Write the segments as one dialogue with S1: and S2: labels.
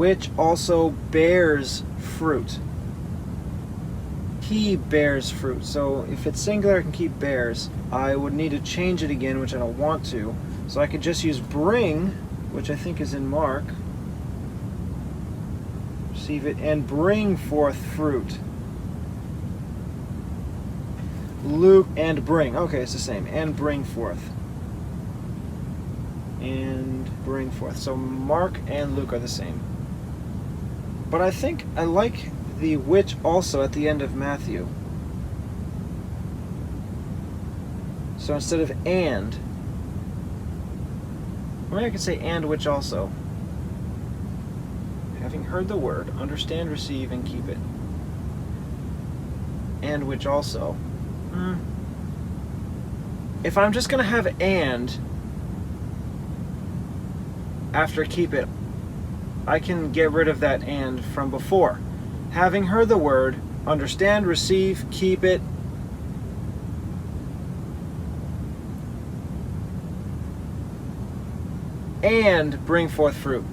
S1: which also bears fruit. He bears fruit. So if it's singular, I can keep bears. I would need to change it again, which I don't want to. So I could just use bring, which I think is in Mark. Receive it and bring forth fruit. Luke and bring. Okay, it's the same. And bring forth. And bring forth. So Mark and Luke are the same. But I think I like the which also at the end of Matthew. So instead of and, maybe I could say and which also. Having heard the word, understand, receive, and keep it. And which also. If I'm just going to have and after keep it, I can get rid of that and from before. Having heard the word, understand, receive, keep it. And bring forth fruit.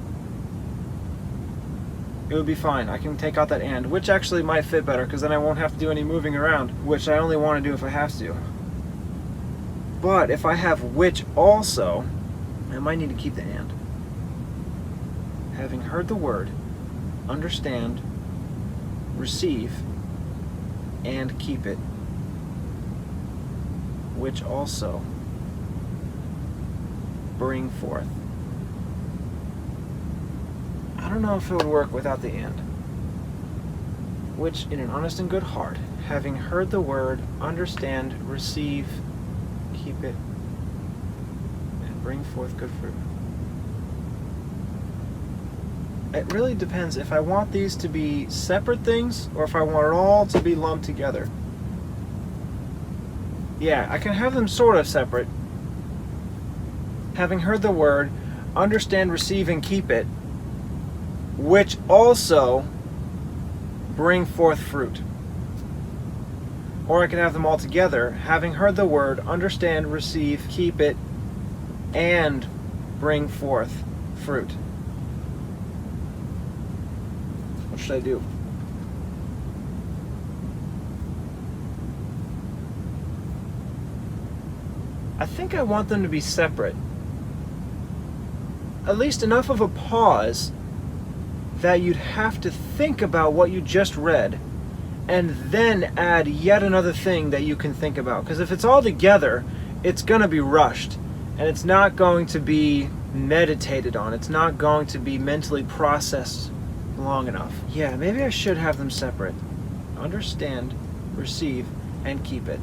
S1: It would be fine. I can take out that and, which actually might fit better because then I won't have to do any moving around, which I only want to do if I have to. But if I have which also, I might need to keep the and. Having heard the word, understand, receive, and keep it, which also bring forth. I don't know if it would work without the and. Which, in an honest and good heart, having heard the word, understand, receive, keep it, and bring forth good fruit. It really depends if I want these to be separate things or if I want it all to be lumped together. Yeah, I can have them sort of separate. Having heard the word, understand, receive, and keep it, which also bring forth fruit. Or I can have them all together, having heard the word, understand, receive, keep it, and bring forth fruit. What should I do? I think I want them to be separate. At least enough of a pause that you'd have to think about what you just read and then add yet another thing that you can think about. Because if it's all together, it's going to be rushed and it's not going to be meditated on. It's not going to be mentally processed long enough. Yeah, maybe I should have them separate. Understand, receive, and keep it.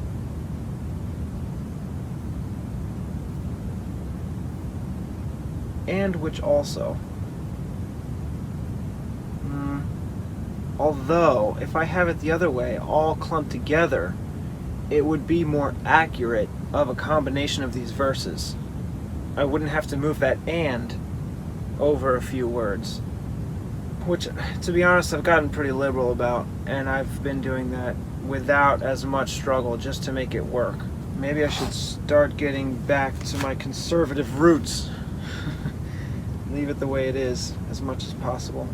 S1: And which also. Although, if I have it the other way, all clumped together, it would be more accurate of a combination of these verses. I wouldn't have to move that and over a few words. Which, to be honest, I've gotten pretty liberal about, and I've been doing that without as much struggle just to make it work. Maybe I should start getting back to my conservative roots. Leave it the way it is as much as possible.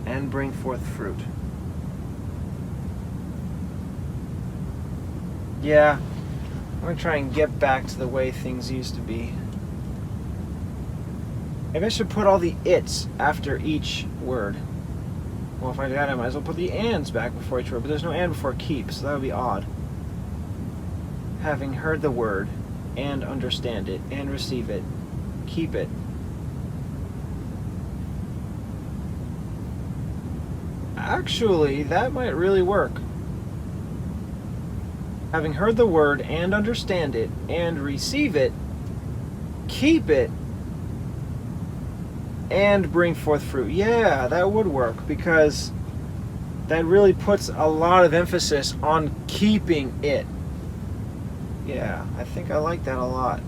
S1: And bring forth fruit. Yeah, I'm going to try and get back to the way things used to be. Maybe I should put all the its after each word. Well, if I do that, I might as well put the ands back before each word, but there's no and before keep, so that would be odd. Having heard the word, and understand it, and receive it, keep it. Actually, that might really work. Having heard the word, and understand it, and receive it, keep it, and bring forth fruit. Yeah, that would work, because that really puts a lot of emphasis on keeping it. Yeah, I think I like that a lot.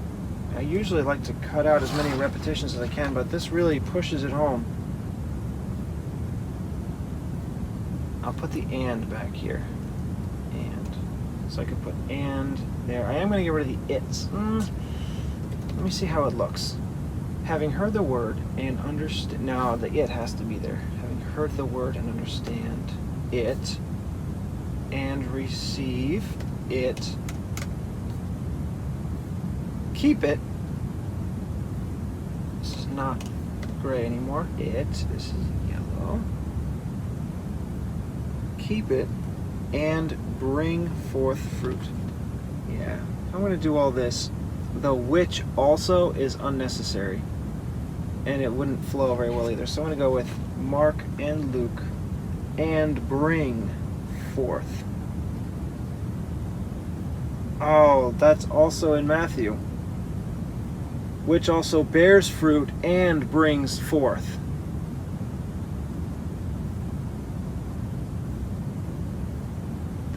S1: I usually like to cut out as many repetitions as I can, but this really pushes it home. I'll put the and back here. And. So I could put and there. I am going to get rid of the its. Let me see how it looks. Having heard the word and understand. Now the it has to be there. Having heard the word and understand it and receive it. Keep it. This is not gray anymore. This is yellow. Keep it and bring forth fruit. Yeah, I'm going to do all this. The which also is unnecessary, and it wouldn't flow very well either. So I'm going to go with Mark and Luke and bring forth. Oh, that's also in Matthew. Which also bears fruit and brings forth.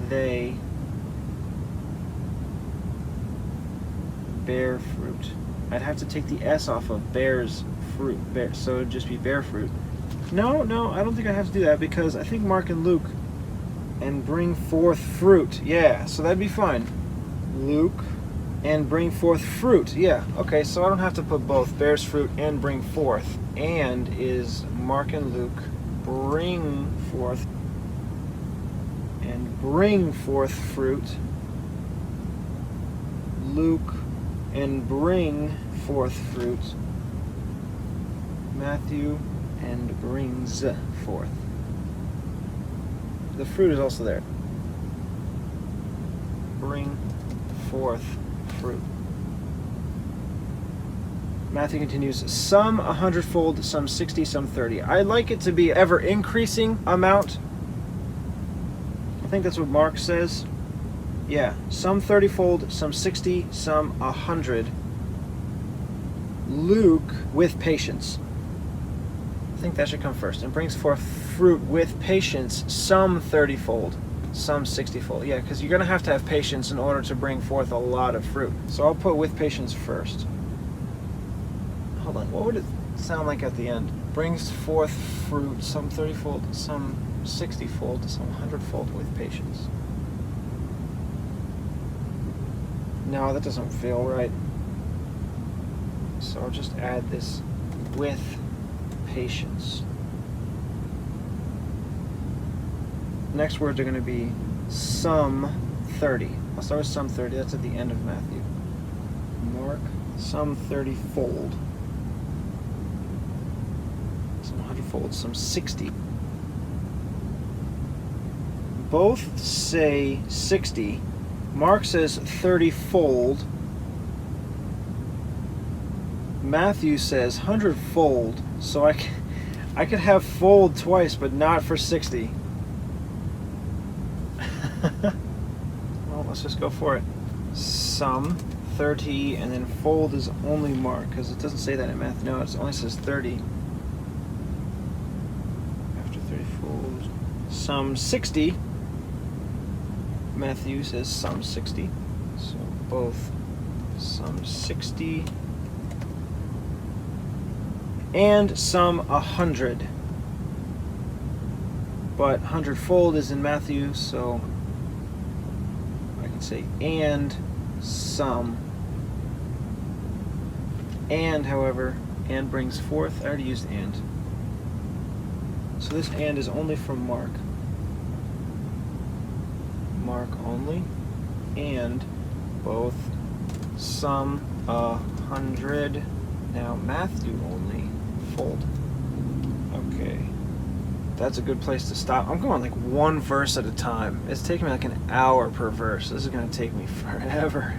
S1: They bear fruit. I'd have to take the S off of bears fruit, so it'd just be bear fruit. No, I don't think I have to do that because I think Mark and Luke and bring forth fruit. Yeah, so that'd be fine. Luke and bring forth fruit. Yeah, okay, so I don't have to put both bears fruit and bring forth. And is Mark and Luke bring forth and bring forth fruit. Luke and bring forth fruit. Matthew and brings forth. The fruit is also there. Bring forth fruit. Matthew continues, some 100-fold, some 60, some 30. I like it to be ever increasing amount. I think that's what Mark says. Yeah, some 30-fold, some 60, some 100. Luke with patience. I think that should come first. And brings forth fruit with patience, some 30-fold, some 60-fold. Yeah, because you're going to have patience in order to bring forth a lot of fruit. So I'll put with patience first. Hold on, what would it sound like at the end? Brings forth fruit, some 30-fold, some 60-fold, some 100-fold with patience. No, that doesn't feel right. So I'll just add this with patience. Next words are going to be some 30. I'll start with some 30. That's at the end of Matthew. Mark, some 30-fold. Some 100-fold. Some 60. Both say 60. Mark says 30-fold. Matthew says 100-fold. So I could have fold twice, but not for 60. Well, let's just go for it. Some 30, and then fold is only Mark, because it doesn't say that in Matthew. No, it only says 30. After 30-fold. Some 60. Matthew says some 60. So both some 60 and some 100. But 100-fold is in Matthew, so I can say and some. And, however, and brings forth. I already used and. So this and is only from Mark. Mark only. And both some 100. Now Matthew only. Fold. Okay. That's a good place to stop. I'm going like one verse at a time. It's taking me like an hour per verse. This is going to take me forever.